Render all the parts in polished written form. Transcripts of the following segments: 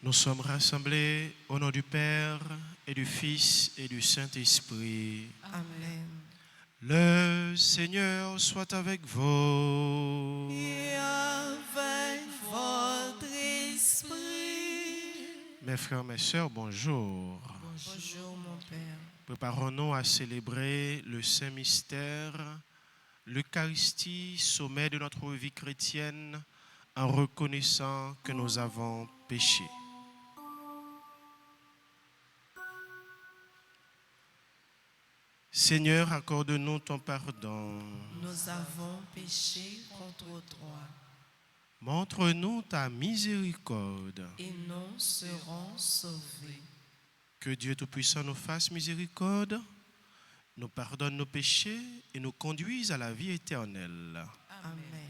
Nous sommes rassemblés au nom du Père et du Fils et du Saint-Esprit. Amen. Le Seigneur soit avec vous. Et avec votre esprit. Mes frères, mes sœurs, bonjour. Bonjour mon Père. Préparons-nous à célébrer le Saint Mystère, l'Eucharistie, sommet de notre vie chrétienne, en reconnaissant que nous avons péché. Seigneur, accorde-nous ton pardon. Nous avons péché contre toi. Montre-nous ta miséricorde. Et nous serons sauvés. Que Dieu Tout-Puissant nous fasse miséricorde, nous pardonne nos péchés et nous conduise à la vie éternelle. Amen.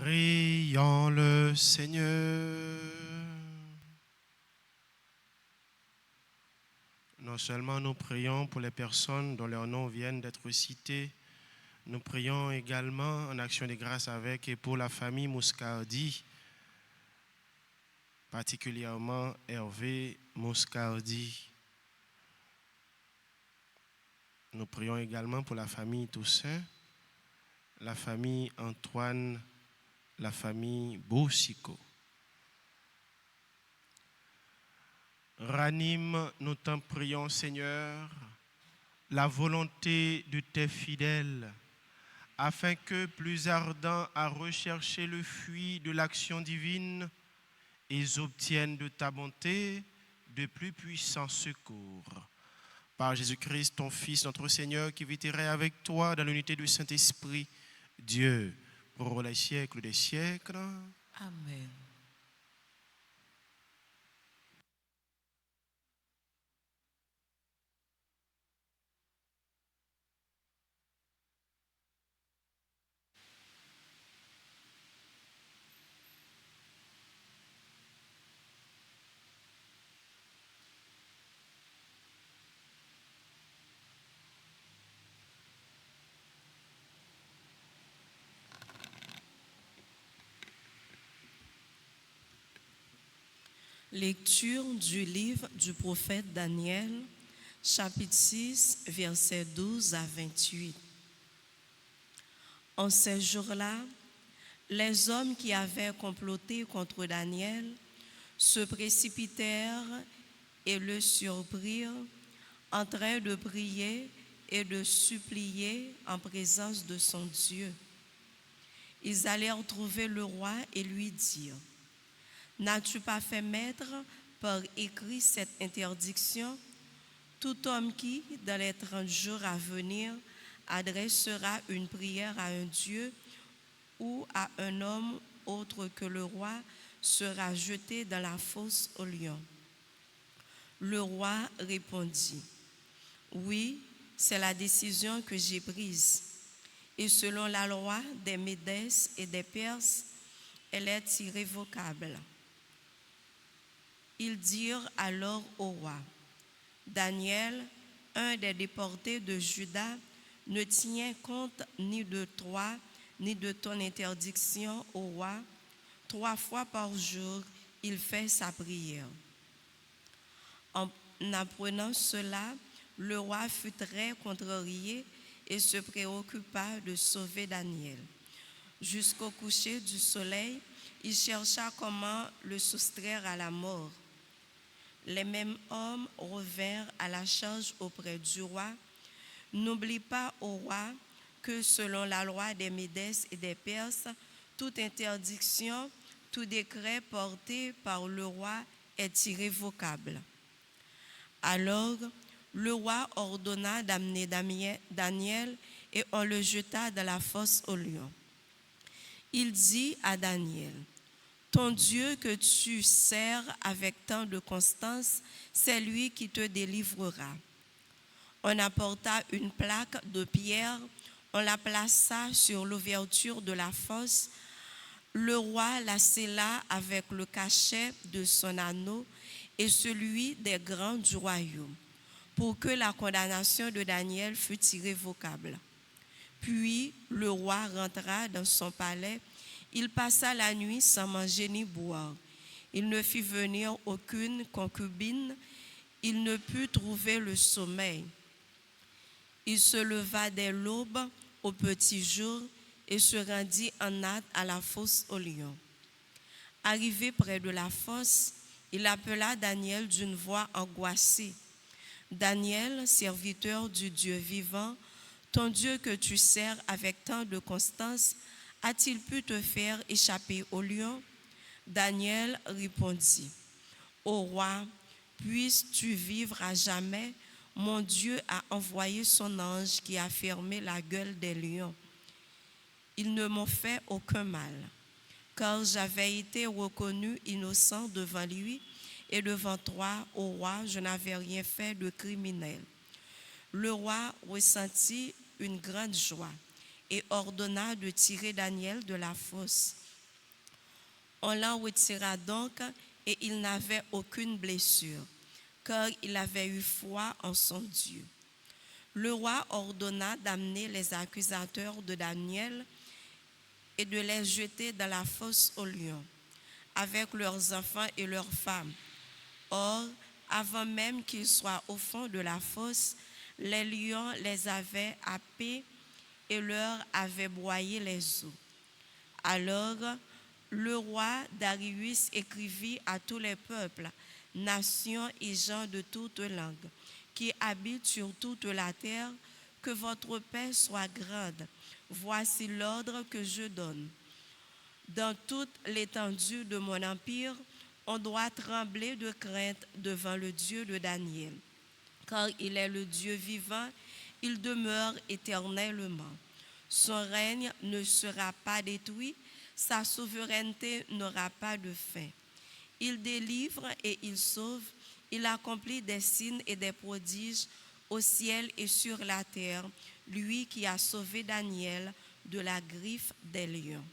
Prions le Seigneur. Non seulement nous prions pour les personnes dont leurs noms viennent d'être cités, nous prions également en action de grâce avec et pour la famille Moscardi, particulièrement Hervé Moscardi. Nous prions également pour la famille Toussaint, la famille Antoine, la famille Boussico. Ranime, nous t'en prions, Seigneur, la volonté de tes fidèles, afin que, plus ardents à rechercher le fruit de l'action divine, ils obtiennent de ta bonté de plus puissants secours. Par Jésus-Christ, ton Fils, notre Seigneur, qui vit et règne avec toi dans l'unité du Saint-Esprit, Dieu, pour les siècles des siècles. Amen. Lecture du livre du prophète Daniel, chapitre 6, versets 12 à 28. En ces jours-là, les hommes qui avaient comploté contre Daniel se précipitèrent et le surprirent en train de prier et de supplier en présence de son Dieu. Ils allèrent trouver le roi et lui dirent: « N'as-tu pas fait mettre par écrit cette interdiction? Tout homme qui, dans les 30 jours à venir, adressera une prière à un Dieu ou à un homme autre que le roi sera jeté dans la fosse aux lions. » Le roi répondit: « Oui, c'est la décision que j'ai prise. Et selon la loi des Médès et des Perses, elle est irrévocable. » Ils dirent alors au roi: « Daniel, un des déportés de Juda, ne tient compte ni de toi, ni de ton interdiction au roi. 3 fois par jour, il fait sa prière. » En apprenant cela, le roi fut très contrarié et se préoccupa de sauver Daniel. Jusqu'au coucher du soleil, il chercha comment le soustraire à la mort. Les mêmes hommes revinrent à la charge auprès du roi. « N'oublie pas, ô roi, que selon la loi des Médès et des Perses, toute interdiction, tout décret porté par le roi est irrévocable. » Alors, le roi ordonna d'amener Daniel et on le jeta dans la fosse aux lions. Il dit à Daniel: « Ton Dieu que tu sers avec tant de constance, c'est lui qui te délivrera. » On apporta une plaque de pierre, on la plaça sur l'ouverture de la fosse. Le roi la scella avec le cachet de son anneau et celui des grands du royaume, pour que la condamnation de Daniel fût irrévocable. Puis le roi rentra dans son palais. Il passa la nuit sans manger ni boire. Il ne fit venir aucune concubine. Il ne put trouver le sommeil. Il se leva dès l'aube au petit jour et se rendit en hâte à la fosse aux lions. Arrivé près de la fosse, il appela Daniel d'une voix angoissée. « Daniel, serviteur du Dieu vivant, ton Dieu que tu sers avec tant de constance, a-t-il pu te faire échapper aux lions ?» Daniel répondit: « Ô roi, puisses-tu vivre à jamais, mon Dieu a envoyé son ange qui a fermé la gueule des lions. Ils ne m'ont fait aucun mal, car j'avais été reconnu innocent devant lui, et devant toi, ô roi, je n'avais rien fait de criminel. » Le roi ressentit une grande joie et ordonna de tirer Daniel de la fosse. On l'en retira donc, et il n'avait aucune blessure, car il avait eu foi en son Dieu. Le roi ordonna d'amener les accusateurs de Daniel et de les jeter dans la fosse aux lions, avec leurs enfants et leurs femmes. Or, avant même qu'ils soient au fond de la fosse, les lions les avaient happés et leur avaient broyé les os. Alors, le roi Darius écrivit à tous les peuples, nations et gens de toutes langues, qui habitent sur toute la terre, que votre paix soit grande. Voici l'ordre que je donne. Dans toute l'étendue de mon empire, on doit trembler de crainte devant le Dieu de Daniel, car il est le Dieu vivant, il demeure éternellement. Son règne ne sera pas détruit, sa souveraineté n'aura pas de fin. Il délivre et il sauve, il accomplit des signes et des prodiges au ciel et sur la terre, lui qui a sauvé Daniel de la griffe des lions.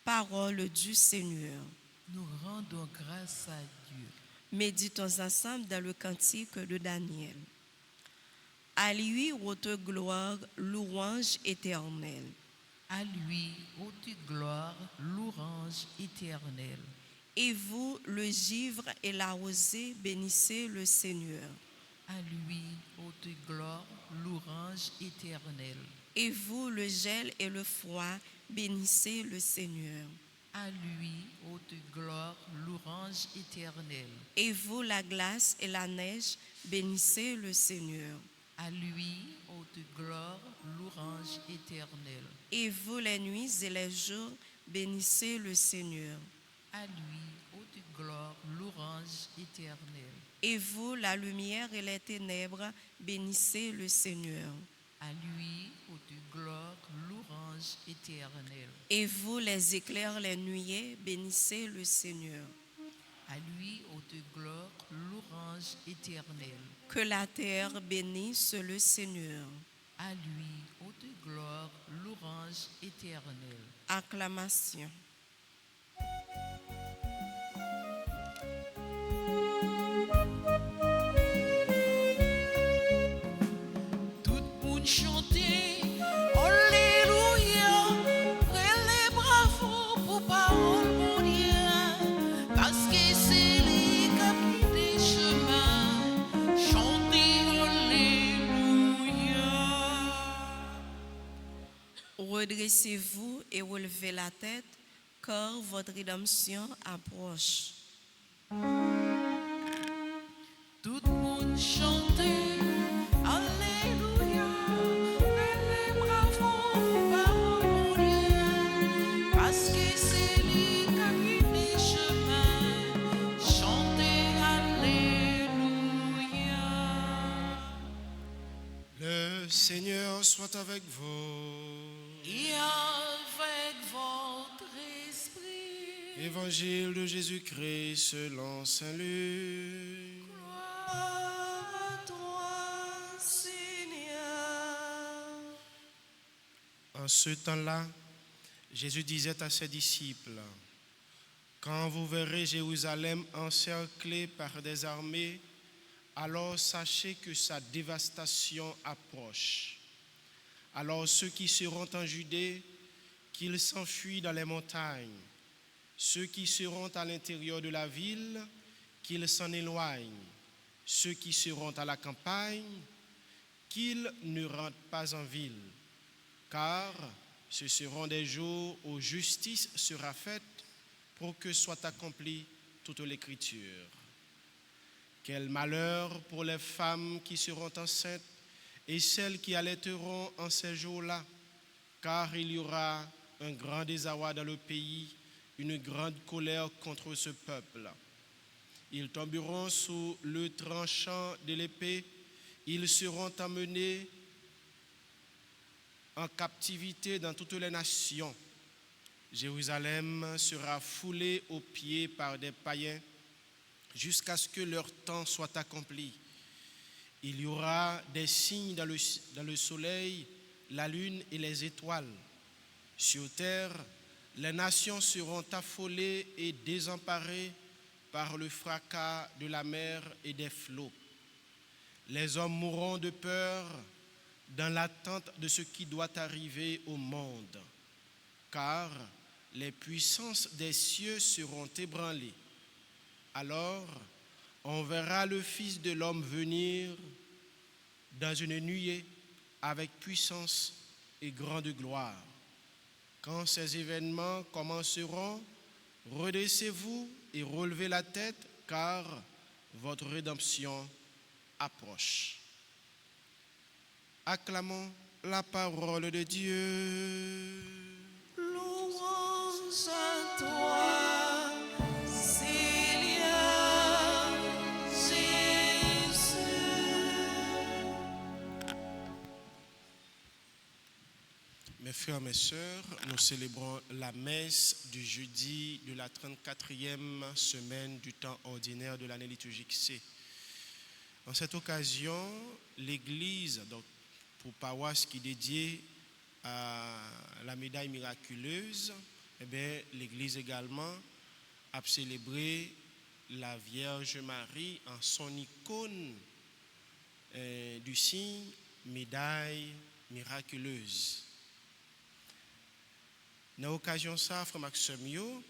Parole du Seigneur. Nous rendons grâce à Dieu. Méditons ensemble dans le cantique de Daniel. À lui haute gloire, louange éternelle. À lui, haute gloire, louange éternelle. Et vous, le givre et la rosée, bénissez le Seigneur. À lui, haute gloire, louange éternelle. Et vous, le gel et le froid, bénissez le Seigneur. À lui, haute gloire, louange éternelle. Et vous, la glace et la neige, bénissez le Seigneur. À lui, haute gloire, louange éternelle. Et vous, les nuits et les jours, bénissez le Seigneur. À lui, haute gloire, louange éternelle. Et vous, la lumière et les ténèbres, bénissez le Seigneur. À lui, haute gloire, louange éternelle. Et vous, les éclairs, les nuées, bénissez le Seigneur. À lui, haute gloire, louange éternelle. Que la terre bénisse le Seigneur. À lui, haute gloire, louange éternelle. Acclamation. Tout le monde chanter, Alléluia, les bravos pour parole mon Dieu, parce que c'est lui qui a pris des chemins, chanter Alléluia. Redressez-vous et relevez la tête, car votre rédemption approche. Tout le monde chanter, Alléluia, les bravos pour parole mon Dieu, parce que c'est lui qui a pris des chemins, chanter Alléluia. Le Seigneur soit avec vous. Et avec votre esprit, Évangile de Jésus-Christ selon Saint Luc. gloire à toi, Seigneur. En ce temps-là, Jésus disait à ses disciples, « Quand vous verrez Jérusalem encerclée par des armées, alors sachez que sa dévastation approche. Alors ceux qui seront en Judée, qu'ils s'enfuient dans les montagnes. Ceux qui seront à l'intérieur de la ville, qu'ils s'en éloignent. Ceux qui seront à la campagne, qu'ils ne rentrent pas en ville. Car ce seront des jours où justice sera faite pour que soit accomplie toute l'Écriture. Quel malheur pour les femmes qui seront enceintes et celles qui allaiteront en ces jours-là, car il y aura un grand désarroi dans le pays, une grande colère contre ce peuple. Ils tomberont sous le tranchant de l'épée, ils seront emmenés en captivité dans toutes les nations. Jérusalem sera foulée aux pieds par des païens jusqu'à ce que leur temps soit accompli. Il y aura des signes dans le soleil, la lune et les étoiles. Sur terre, les nations seront affolées et désemparées par le fracas de la mer et des flots. Les hommes mourront de peur dans l'attente de ce qui doit arriver au monde, car les puissances des cieux seront ébranlées. Alors, on verra le Fils de l'homme venir dans une nuée avec puissance et grande gloire. Quand ces événements commenceront, redressez-vous et relevez la tête, car votre rédemption approche. Acclamons la parole de Dieu. Louange à toi, Seigneur Jésus. Mes frères, mes sœurs, nous célébrons la messe du jeudi de la 34e semaine du temps ordinaire de l'année liturgique C. En cette occasion, l'Église, donc pour paroisse qui est dédiée à la médaille miraculeuse, l'Église également a célébré la Vierge Marie en son icône du signe médaille miraculeuse. Dans l'occasion ça, frère Maxime,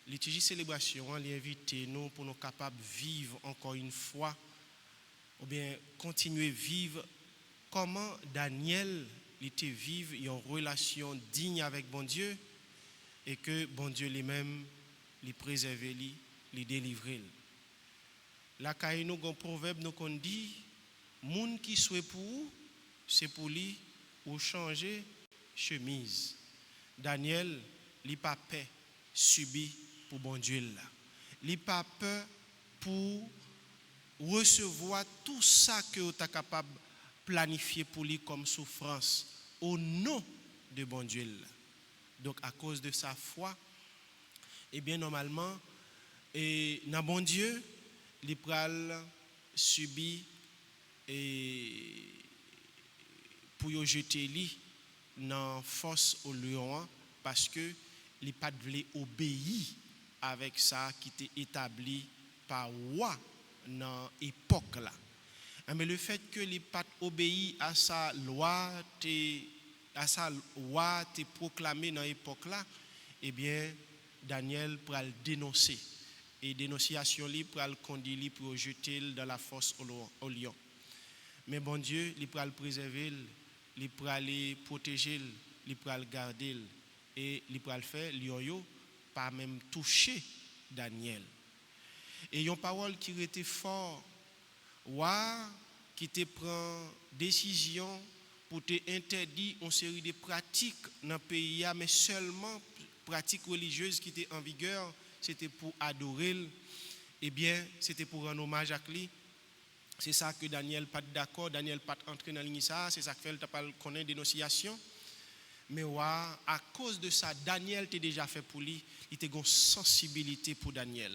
liturgie célébration, l'invite nous pour nous capables de vivre encore une fois, ou bien continuer à vivre comment Daniel il te vive une relation digne avec bon Dieu et que bon Dieu lui-même les préserve, les délivre. La caille nous un proverbe nous qu'on dit moun qui souhaite pour vous, c'est pour lui ou changer chemise. Daniel, il pas peur subi pour bon Dieu là. Il pas peur pour recevoir tout ça que vous êtes capable de planifier pour lui comme souffrance au nom de bon Dieu là. Donc à cause de sa foi, eh bien normalement, et dans bon Dieu, il pral subi et pour y jeter lui dans force au lion parce que il pas voulu obéir avec ça qui était établi par roi dans époque là. Mais le fait que il pas obéi à sa loi t'est proclamé dans époque là, eh bien Daniel pral dénoncer et dénonciation li pral conduire li pour jeter dans la fosse au lion. Mais bon Dieu, il pral préserver, il pral protéger, il pral garder et il pral faire lion yo pas même toucher Daniel. Et une parole qui était fort, qui te prend décision pour te interdire une série de pratiques dans le pays, mais seulement pratiques religieuses qui étaient en vigueur, c'était pour adorer, eh bien, c'était pour rendre hommage à lui. C'est ça que Daniel pas d'accord, Daniel pas entré dans l'initiative, c'est ça que fait pas connaître dénonciation. Mais à cause de ça, Daniel t'a déjà fait pour lui, il était une sensibilité pour Daniel.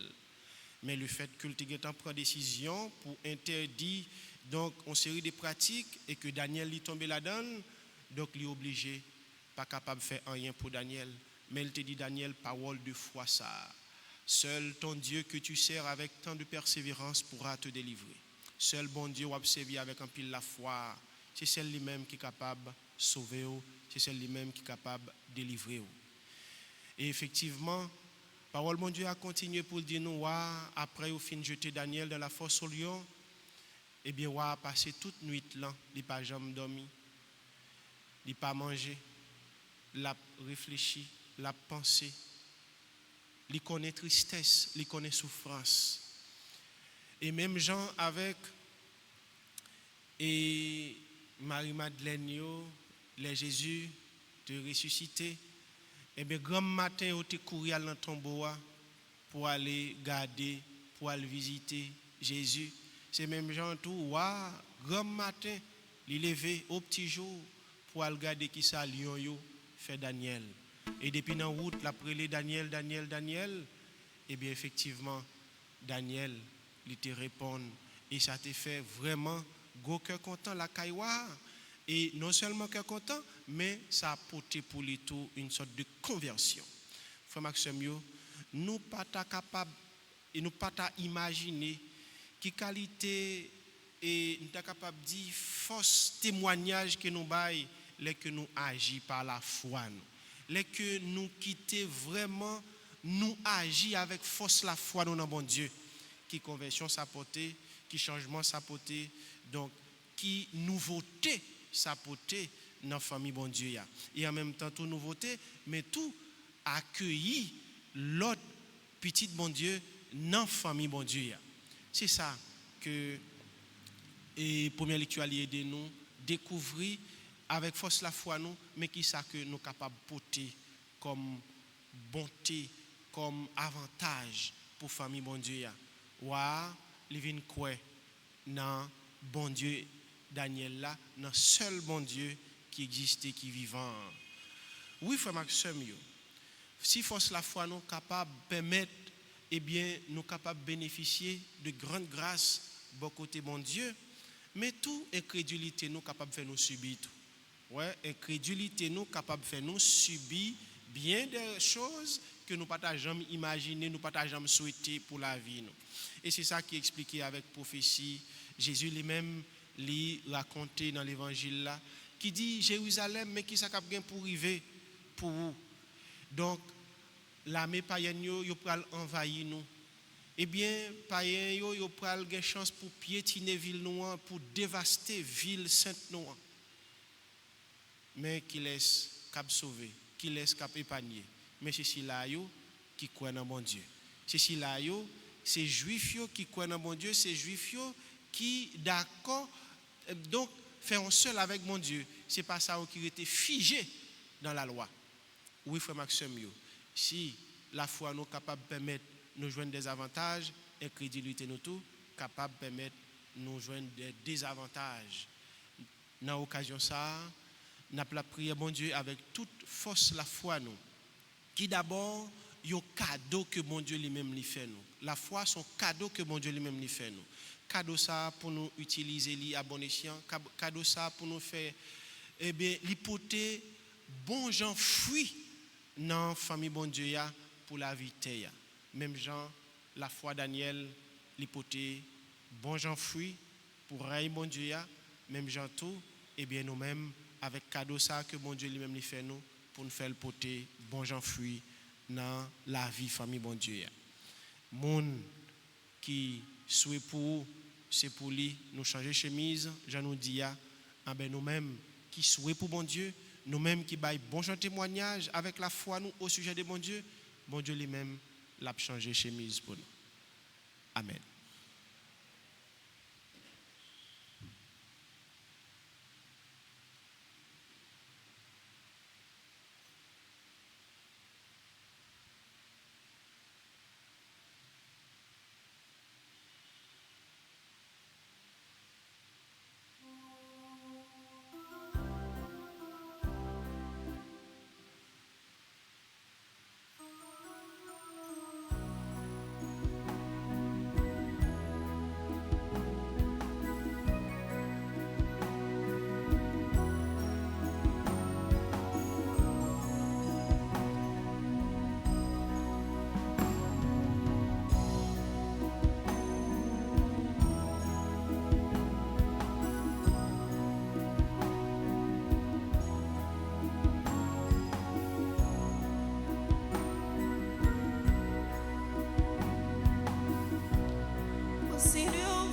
Mais le fait que tu prend décision pour interdire donc une série de pratiques et que Daniel est tombé là-dedans, donc il est obligé, pas capable de faire rien pour Daniel. Mais il te dit Daniel, parole de foi ça. Seul ton Dieu que tu sers avec tant de persévérance pourra te délivrer. Seul bon Dieu va servir avec un pile la foi. C'est celle lui-même qui est capable de sauver, c'est celle lui-même qui est capable de délivrer. Et effectivement, parole mon Dieu a continué pour dire nous, après au fin de jeter Daniel dans la fosse au lion, eh bien, a passé toute nuit là, il n'a pas jamais dormi, il n'a pas mangé, il a réfléchi, il a pensé, il connaît tristesse, il connaît souffrance. Et même Jean avec et Marie-Madeleine, les Jésus de ressuscité, et bien grand matin on te courir dans le tombeau pour aller garder, pour aller visiter Jésus. C'est même Jean tout grand matin il levé au petit jour pour aller garder qui ça lion yo fait Daniel. Et depuis dans route la prélé Daniel, et bien effectivement Daniel il te répond et ça te fait vraiment gros cœur content la cailloire. Et non seulement cœur content, mais ça a apporté pour lui tout une sorte de conversion. Frère Maxime, nous pas capable et nous pas imaginer qui qualité et nous pas capable de dire force témoignage que nous bail les que nous agis par la foi nous. Les que nous quitter vraiment nous agir avec force la foi dans bon Dieu. Qui conversion s'apporter, qui changement s'apporter, donc qui nouveauté s'apporter dans la famille bon Dieu. Et en même temps, tout nouveauté, mais tout accueillir l'autre petit bon Dieu dans la famille bon Dieu. C'est ça que et première lecture a aidé nous découvrir avec force la foi nous, mais qui ça que nous capables porter comme bonté, comme avantage pour famille bon Dieu. Les vins quoi dans bon Dieu Daniel là, dans seul bon Dieu qui existe, qui est vivant. Oui, frère Maxime, si force la foi nous capable permettre, eh bien, nous capables bénéficier de grandes grâces, bon côté bon Dieu, mais tout incrédulité nous capable faire nous subir tout. Ouais, incrédulité nous capable faire nous subir bien des choses que nous pas jamais imaginer, nous pas jamais souhaiter pour la vie nous. Et c'est ça qui est expliqué avec prophétie. Jésus lui-même lui raconté dans l'évangile là qui dit Jérusalem mais qui ça cap gain pour arriver pour vous. Donc l'armée païenne yo pral envahir nous. Eh bien païen yo pral gain chance pour piétiner ville nous pour dévaster ville sainte nous. mais qui laisse cap sauver, qui laisse cap épargner. Mais c'est là qui croient dans bon Dieu. C'est là c'est juifs qui croient dans bon Dieu, c'est juifs qui d'accord donc faire un seul avec mon Dieu. C'est pas ça qui était figé dans la loi. Oui, frère Maxime, si la foi nous capable de permettre nous joindre des avantages, incrédulité nous tout capable de permettre nous joindre des désavantages. Dans l'occasion ça, nous avons prié bon Dieu avec toute force la foi nous. Qui d'abord un cadeau que mon Dieu lui-même lui fait nous. La foi son cadeau que mon Dieu lui-même lui fait nous. Cadeau ça pour nous utiliser li à bon escient, cadeau ça pour nous faire l'hypothèse bon gens fruit dans famille bon Dieu ya pour la vie terre. Même Jean la foi Daniel l'hypothèse bon gens fruit pour règne bon Dieu ya, même Jean tout nous-mêmes avec cadeau ça que bon Dieu lui-même lui fait nous pour nous faire le porter bon gens fruit dans la vie famille bon Dieu ya. Moun qui souhait pour c'est pour lui nous changer chemise, j'en nous dis nous-mêmes qui souhait pour bon Dieu, nous-mêmes qui bail bon témoignage avec la foi nous au sujet de bon Dieu lui-même l'a changé chemise pour nous. Amen.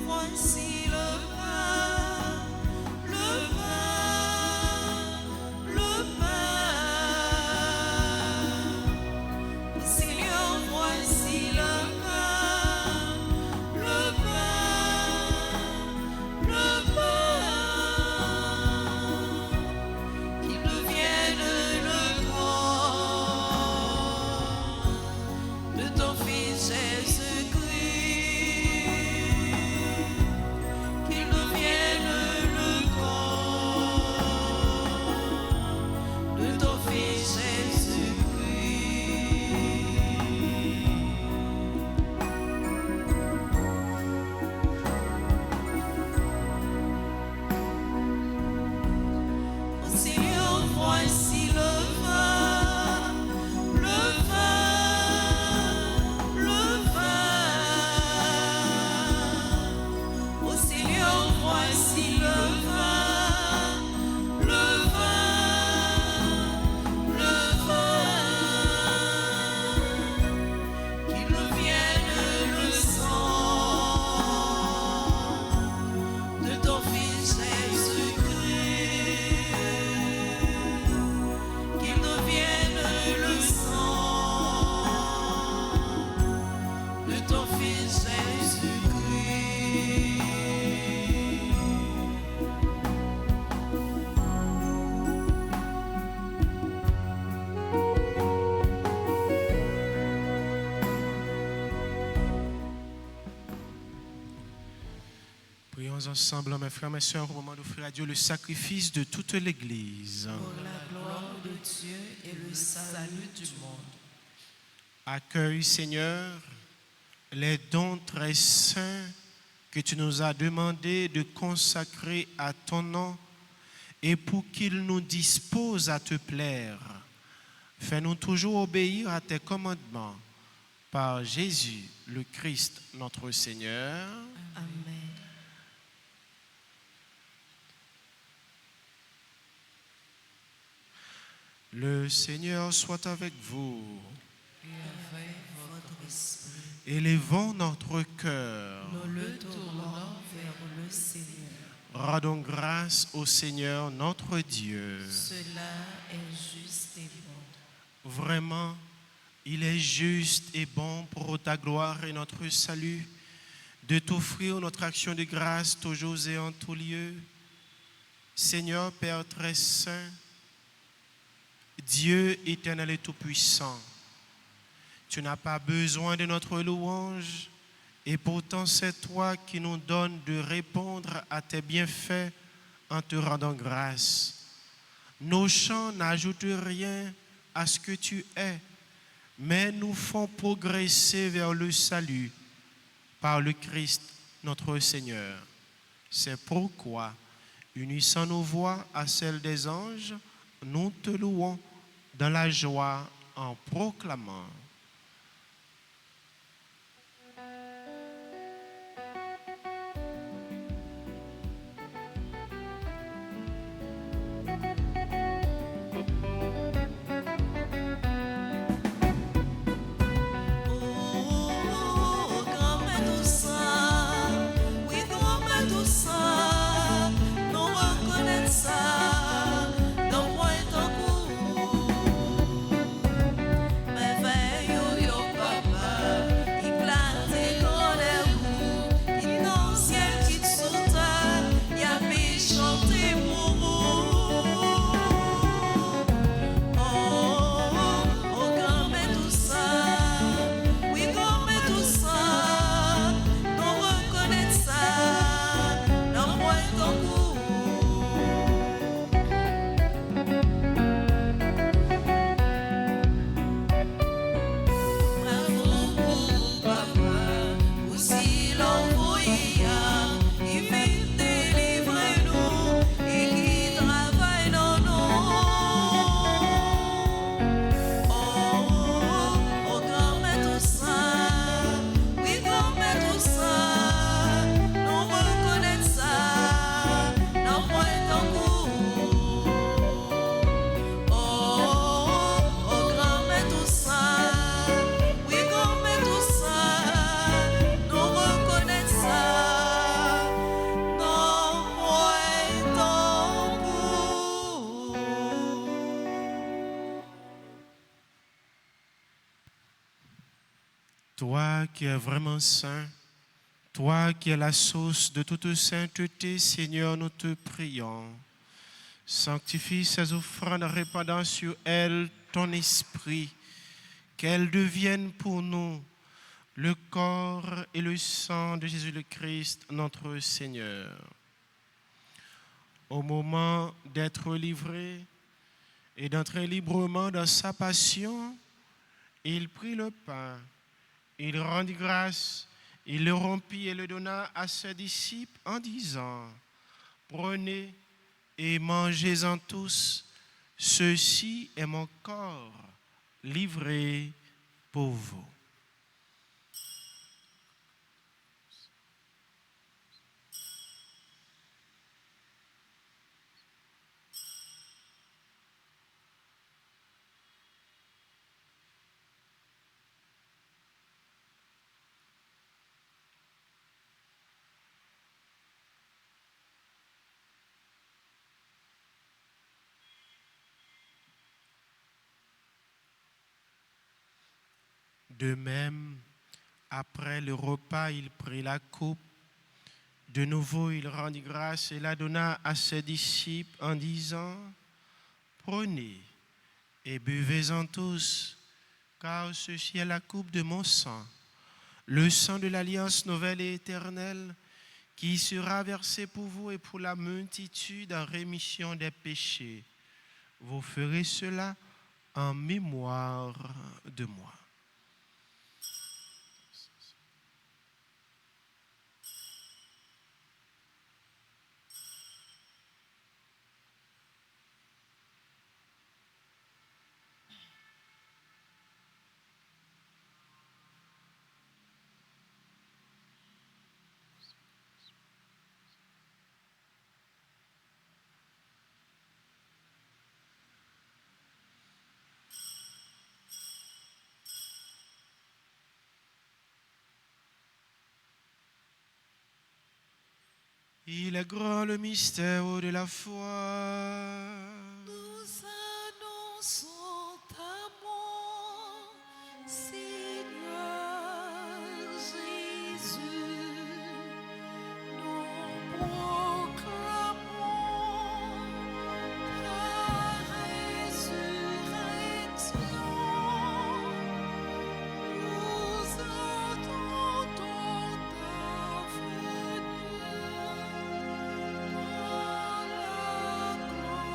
Voici le pain, le pain, le pain. Seigneur, voici le pain, le pain, le pain. Qu'il devienne le corps de ton Fils Jésus-Christ. Prions ensemble, mes frères, mes sœurs, au moment d'offrir à Dieu le sacrifice de toute l'Église. Pour la gloire de Dieu et le salut du monde. Accueille, Seigneur, les dons très saints que tu nous as demandé de consacrer à ton nom et pour qu'il nous dispose à te plaire. Fais-nous toujours obéir à tes commandements. Par Jésus, le Christ, notre Seigneur. Amen. Le Seigneur soit avec vous. Et avec votre esprit. Élevons notre cœur. Nous le tournons vers le Seigneur. Rendons grâce au Seigneur notre Dieu. Cela est juste et bon. Vraiment, il est juste et bon pour ta gloire et notre salut de t'offrir notre action de grâce toujours et en tout lieu. Seigneur Père très saint, Dieu éternel et tout-puissant, tu n'as pas besoin de notre louange et pourtant c'est toi qui nous donnes de répondre à tes bienfaits en te rendant grâce. Nos chants n'ajoutent rien à ce que tu es, mais nous font progresser vers le salut par le Christ notre Seigneur. C'est pourquoi, unissant nos voix à celles des anges, nous te louons dans la joie en proclamant. Toi qui es vraiment saint, toi qui es la source de toute sainteté, Seigneur, nous te prions. Sanctifie ces offrandes répandant sur elles ton esprit, qu'elles deviennent pour nous le corps et le sang de Jésus le Christ, notre Seigneur. Au moment d'être livré et d'entrer librement dans sa passion, il prit le pain. Il rendit grâce, il le rompit et le donna à ses disciples en disant, « Prenez et mangez-en tous, ceci est mon corps livré pour vous. » De même, après le repas, il prit la coupe. De nouveau, il rendit grâce et la donna à ses disciples en disant, « Prenez et buvez-en tous, car ceci est la coupe de mon sang, le sang de l'alliance nouvelle et éternelle, qui sera versé pour vous et pour la multitude en rémission des péchés. Vous ferez cela en mémoire de moi. » Il est grand le mystère de la foi. Nous annonçons ta mort, Seigneur Jésus. Nous proclamons ta résurrection. Nous attendons ta venue dans la gloire.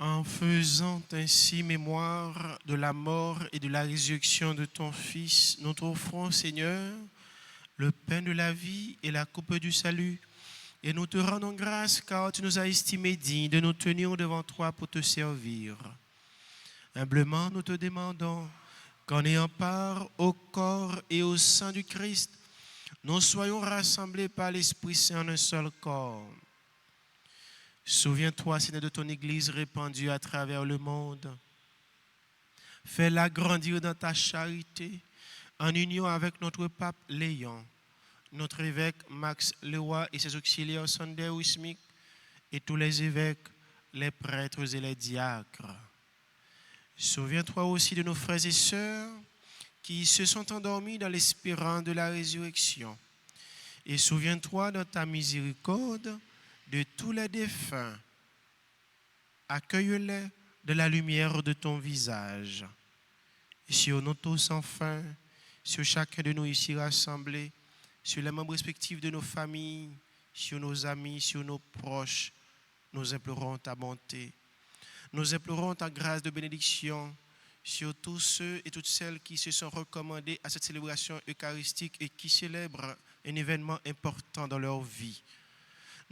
En faisant ainsi mémoire de la mort et de la résurrection de ton Fils, nous t'offrons, Seigneur, le pain de la vie et la coupe du salut. Et nous te rendons grâce car tu nous as estimés dignes de nous tenir devant toi pour te servir. Humblement, nous te demandons qu'en ayant part au corps et au sang du Christ, nous soyons rassemblés par l'Esprit Saint en un seul corps. Souviens-toi, Seigneur, de ton Église répandue à travers le monde. Fais-la grandir dans ta charité, en union avec notre pape Léon, notre évêque Max Leroy et ses auxiliaires Sander Wismik, et tous les évêques, les prêtres et les diacres. Souviens-toi aussi de nos frères et sœurs qui se sont endormis dans l'espérance de la résurrection. Et souviens-toi dans ta miséricorde de tous les défunts. Accueille-les de la lumière de ton visage. Sur nous tous enfin, sur chacun de nous ici rassemblés, sur les membres respectifs de nos familles, sur nos amis, sur nos proches, nous implorons ta bonté. Nous implorons ta grâce de bénédiction sur tous ceux et toutes celles qui se sont recommandés à cette célébration eucharistique et qui célèbrent un événement important dans leur vie.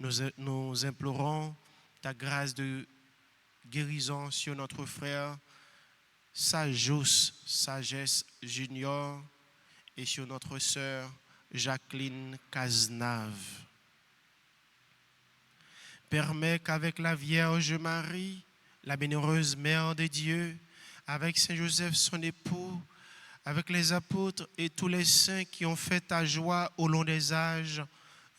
Nous implorons ta grâce de guérison sur notre frère Sajous Sagesse Junior et sur notre sœur Jacqueline Cazenave. Permets qu'avec la Vierge Marie, la bienheureuse Mère de Dieu, avec Saint Joseph son époux, avec les apôtres et tous les saints qui ont fait ta joie au long des âges,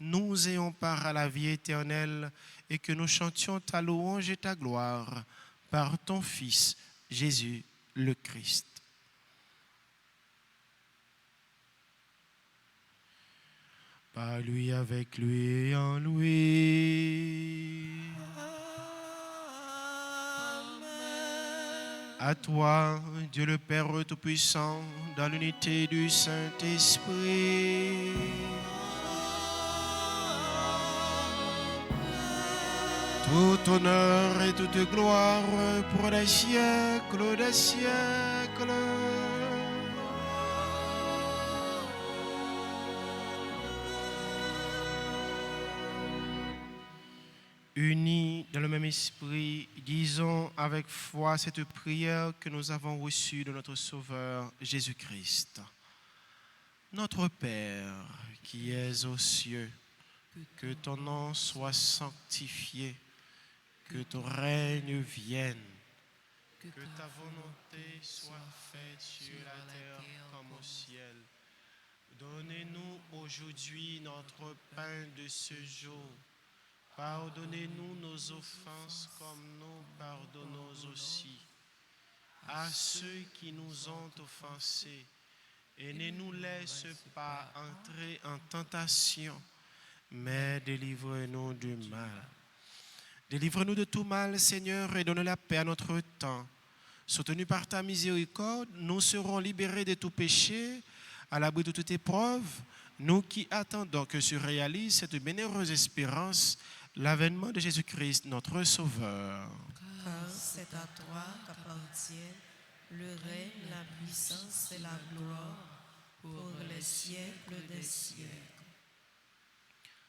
nous ayons part à la vie éternelle et que nous chantions ta louange et ta gloire par ton Fils, Jésus le Christ. Par lui, avec lui et en lui. À toi, Dieu le Père Tout-Puissant, dans l'unité du Saint-Esprit. Tout honneur et toute gloire pour les siècles des siècles. Unis dans le même esprit, disons avec foi cette prière que nous avons reçue de notre Sauveur Jésus-Christ. Notre Père, qui es aux cieux, que ton nom soit sanctifié, que ton règne vienne, que ta volonté soit faite sur la terre comme au ciel. Donnez-nous aujourd'hui notre pain de ce jour. Pardonnez-nous nos offenses comme nous pardonnons aussi à ceux qui nous ont offensés. Et ne nous laisse pas entrer en tentation, mais délivre-nous du mal. Délivre-nous de tout mal, Seigneur, et donne la paix à notre temps. Soutenus par ta miséricorde, nous serons libérés de tout péché, à l'abri de toute épreuve, nous qui attendons que se réalise cette bienheureuse espérance, l'avènement de Jésus-Christ, notre Sauveur. Car c'est à toi qu'appartiennent le règne, la puissance et la gloire pour les siècles des siècles.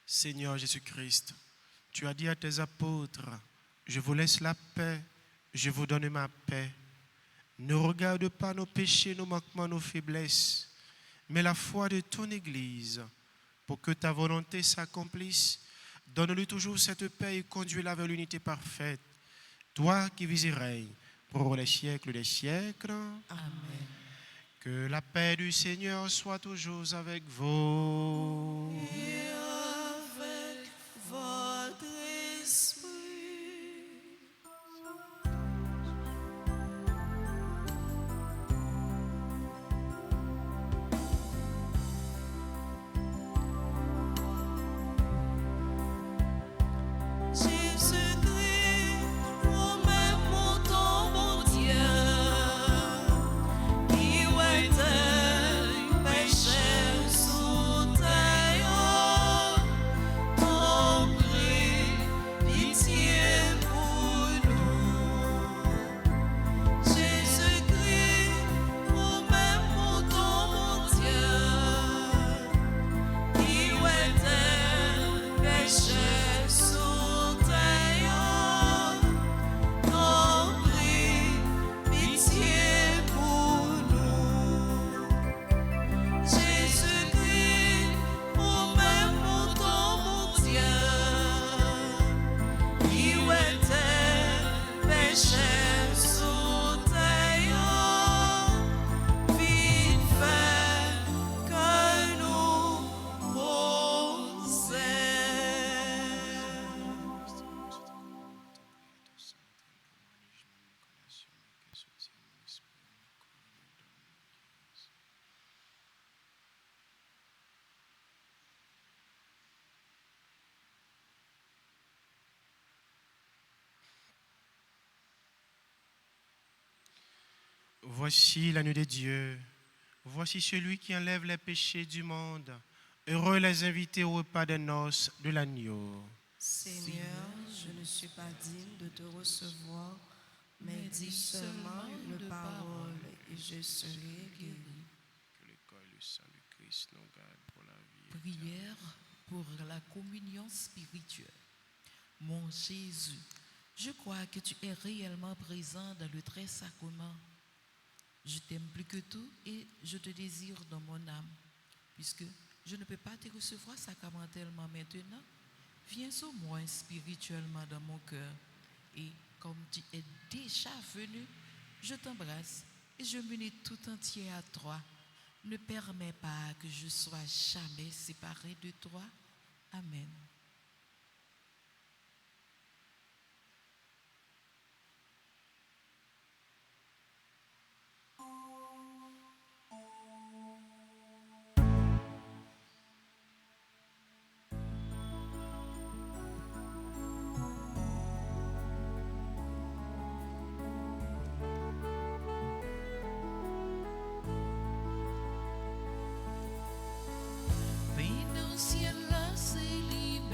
Seigneur Jésus-Christ, tu as dit à tes apôtres, je vous laisse la paix, je vous donne ma paix. Ne regarde pas nos péchés, nos manquements, nos faiblesses, mais la foi de ton Église, pour que ta volonté s'accomplisse. Donne-lui toujours cette paix et conduis-la vers l'unité parfaite. Toi qui vis et règnes pour les siècles des siècles. Amen. Que la paix du Seigneur soit toujours avec vous. Et avec votre esprit. Jésus-Christ, vous-même mon ton, mon Dieu, qui était péché sous terre, ton prie pitié pour nous. Jésus-Christ, vous-même mon ton, mon Dieu, qui était péché sous terre, ton prie pitié pour nous. Jésus-Christ, vous-même mon ton, mon Dieu, qui était péché sous terre, vite fait que nous posons. Voici l'agneau de Dieu. Voici celui qui enlève les péchés du monde. Heureux les invités au repas des noces de l'agneau. Seigneur, je ne suis pas digne de te recevoir, mais dis seulement une parole et je serai guéri. Que le corps et le sang du Christ nous gardent pour la vie. Prière pour la communion spirituelle. Mon Jésus, je crois que tu es réellement présent dans le très sacrement. Je t'aime plus que tout et je te désire dans mon âme. Puisque je ne peux pas te recevoir sacramentellement maintenant, viens au moins spirituellement dans mon cœur. Et comme tu es déjà venu, je t'embrasse et je m'unis tout entier à toi. Ne permets pas que je sois jamais séparé de toi. Amen. Financier, c'est libre.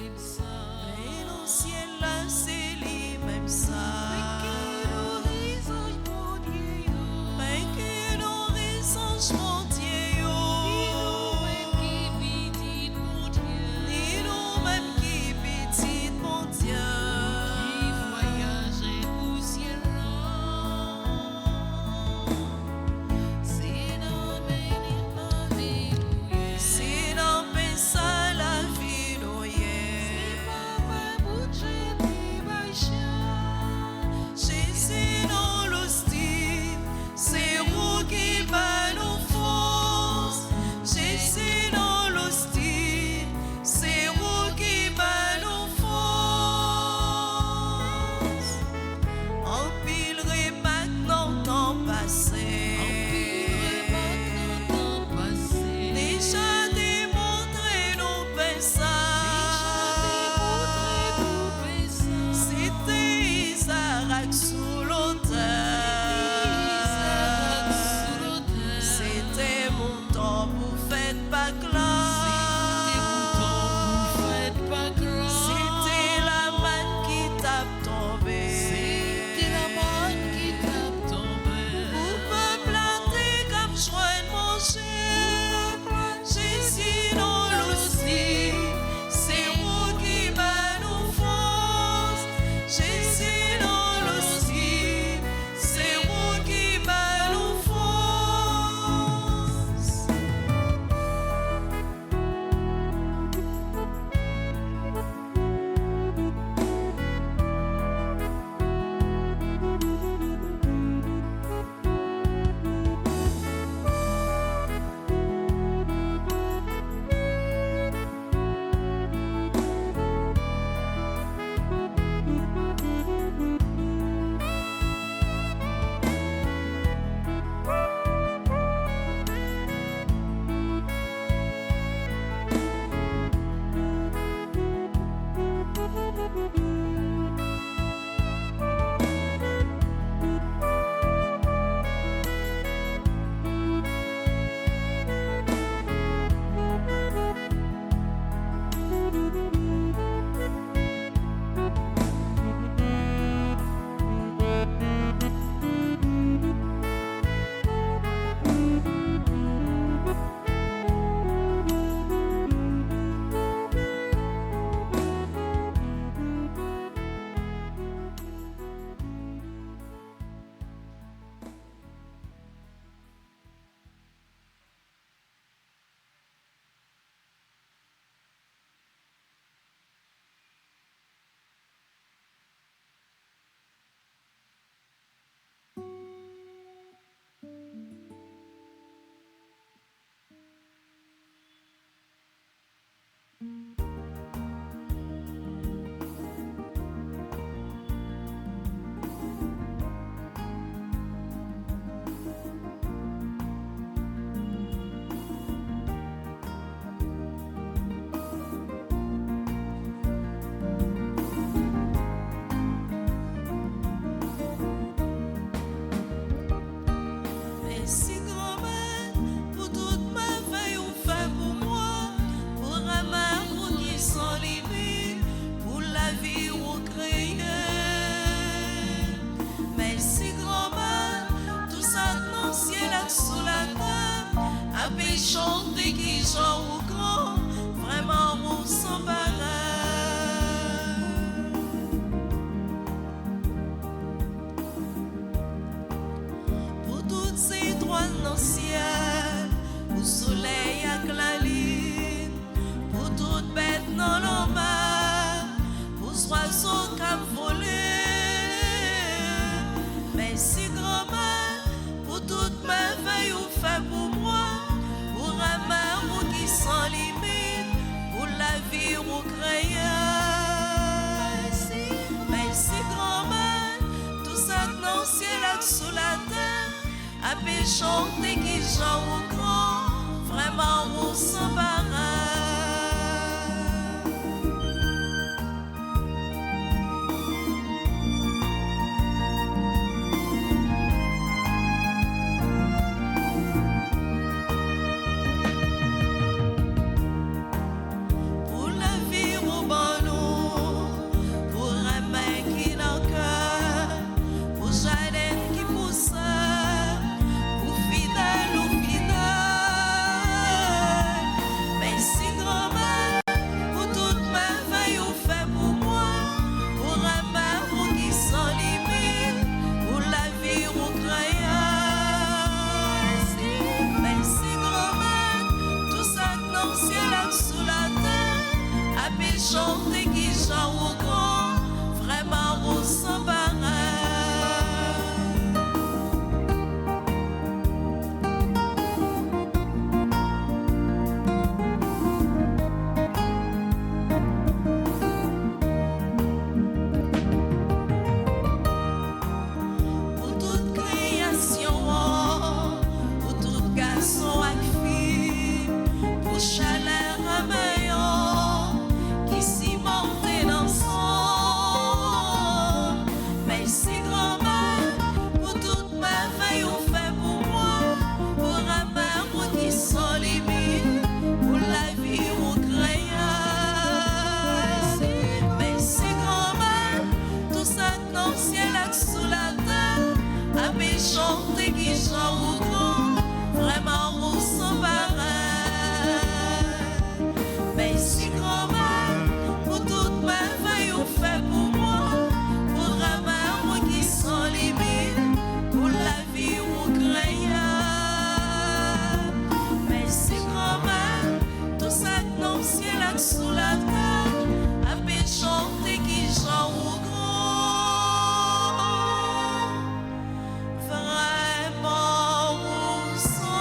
Merci grand-mère pour toute merveille ou fait pour moi, pour amour ou qui sans limite, pour la vie ou créée. Merci grand-mère, tout ça dans le ciel et sous la terre, à peu chanter qui chante au grand, vraiment on s'en pour la vie au banon, pour un mec qui n'a cœur, pour jardin qui pousse, pour fidèle ou fidèle. Merci grand-mère pour toute merveille ou fait pour moi, pour un amour qui sans limite, pour la vie ou créée. Merci grand-mère, tout ça dans le ciel et sous la terre, à peu chanter qui chante au grand, vraiment on s'en pour toute création, pour tout garçon et fille, pour chaleur meilleur qui s'y monte dans son. Merci grand-mère pour toute merveille ou fait pour moi, pour amour qui sans limite, pour la vie ou créée. Merci grand-mère, tout ça dans le ciel et sous la terre, à peu chanter qui chante au grand, vraiment on s'en Merci grand-mère pour toute merveille ou fait pour moi, pour amour qui sans limite, pour la vie ou créée. Merci grand-mère, tout ça dans le ciel et sous la terre, à peu chanter qui chante au grand, vraiment on s'en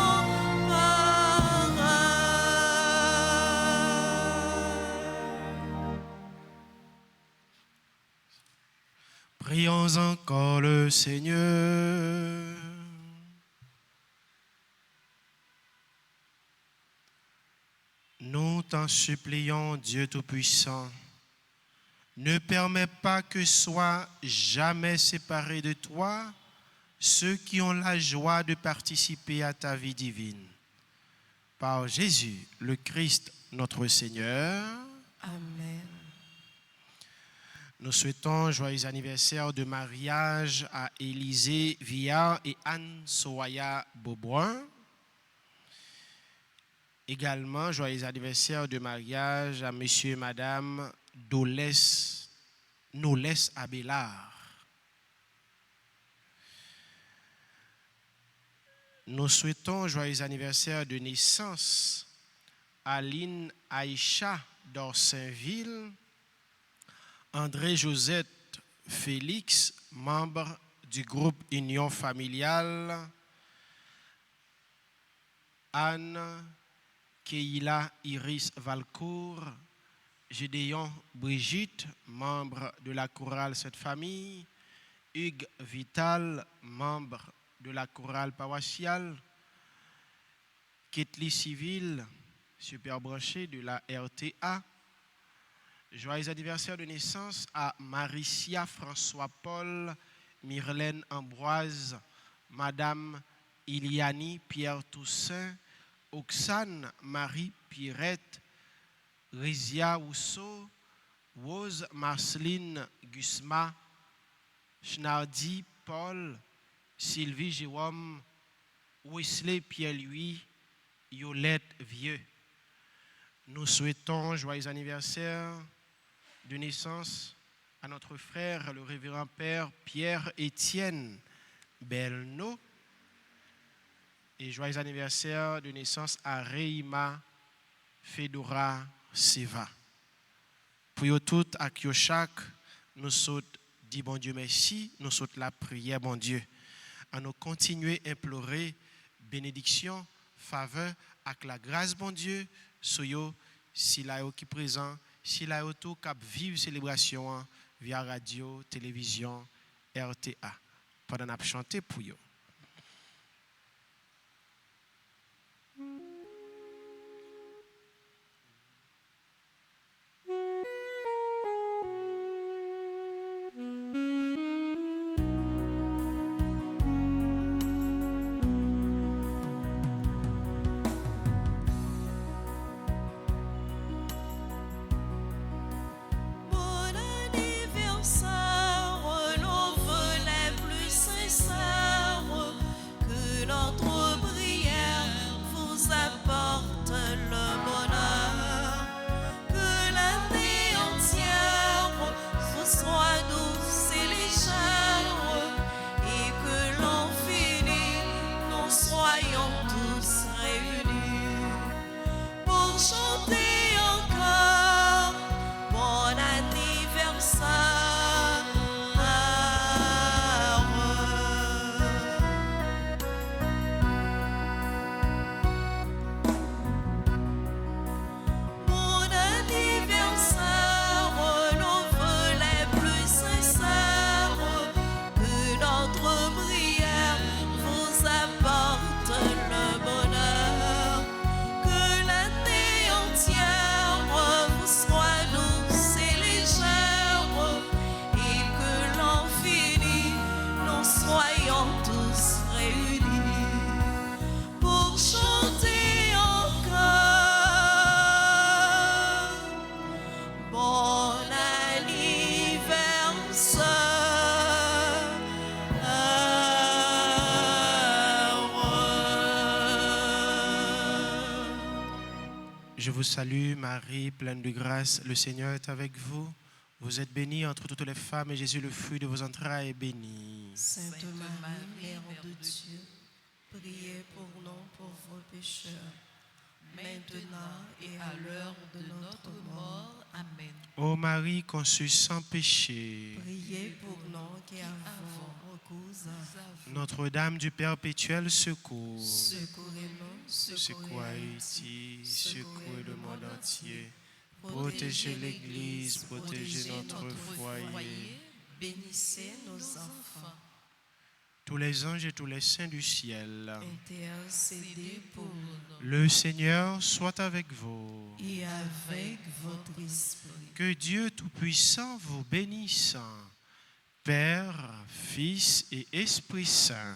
Prions encore le Seigneur. Nous t'en supplions, Dieu Tout-Puissant, ne permets pas que soient jamais séparés de toi ceux qui ont la joie de participer à ta vie divine. Par Jésus, le Christ, notre Seigneur. Amen. Nous souhaitons joyeux anniversaire de mariage à Élisée Villard et Anne Soaya Beaubrun. Également, joyeux anniversaire de mariage à monsieur et madame Nolès Abélard. Nous souhaitons joyeux anniversaire de naissance à Aline Aïcha d'Orsainville, André Josette Félix, membre du groupe Union familiale, Anne Keila Iris Valcourt, Gédéon Brigitte, membre de la chorale Cette Famille, Hugues Vital, membre de la chorale paroissiale, Ketli Civil, super branché de la RTA. Joyeux anniversaire de naissance à Maricia François-Paul, Myrlène Ambroise, Madame Iliani Pierre Toussaint, Oxane Marie Pierrette, Rizia Rousseau, Rose Marceline Gusma, Schnardi Paul, Sylvie Jérôme, Wesley Pierre-Louis, Yolette Vieux. Nous souhaitons joyeux anniversaire de naissance à notre frère, le révérend père Pierre-Étienne Belno, et joyeux anniversaire de naissance à Reima Fedora Seva. Pour vous toutes, à chaque, nous sautons, dit bon Dieu merci, nous sautons la prière, bon Dieu. à nous continuer à implorer bénédiction, faveur, avec la grâce bon Dieu, soyo, si là qui présent, si là tout cap vive célébration via radio, télévision, RTA. Pendant qu'on chanter pour eux. Bon anniversaire, nos vœux les plus sincères, que notre prière vous apporte le bonheur, que l'année entière vous soit douce et légère, et que l'an fini, nous soyons tous réunis pour chanter encore bon anniversaire. Bon anniversaire, nos vœux les plus sincères, que notre prière vous apporte le bonheur, que l'année entière vous soit douce et légère, et que l'an fini, nous soyons tous réunis pour chanter encore bon anniversaire. Je vous salue, Marie, pleine de grâce. Le Seigneur est avec vous. Vous êtes bénie entre toutes les femmes, et Jésus, le fruit de vos entrailles, est béni. Sainte Marie, Mère de Dieu, priez pour nous pauvres pécheurs, maintenant et à l'heure de notre mort. Amen. Ô Marie, conçue sans péché, Priez pour nous qui avons recours à vous. Notre-Dame du Perpétuel secours, Secourez-nous, secouez Haïti, secouez le monde entier. Protégez l'Église, protégez notre foyer. Bénissez nos enfants. Tous les anges et tous les saints du ciel. Intercédez pour nous Le Seigneur soit avec vous. et avec votre esprit. Que Dieu Tout-Puissant vous bénisse, Père, Fils et Esprit Saint.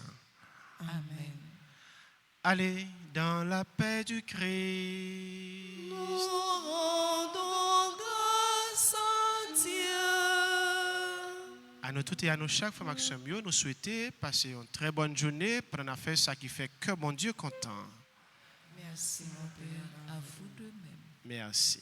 Amen. Allez dans la paix du Christ. Nous rendons grâce à Dieu. À nous toutes et à nous chaque fois, Maxime, nous souhaitons passer une très bonne journée pour en faire ça qui fait que mon Dieu content. Merci mon Père. À vous de même. Merci.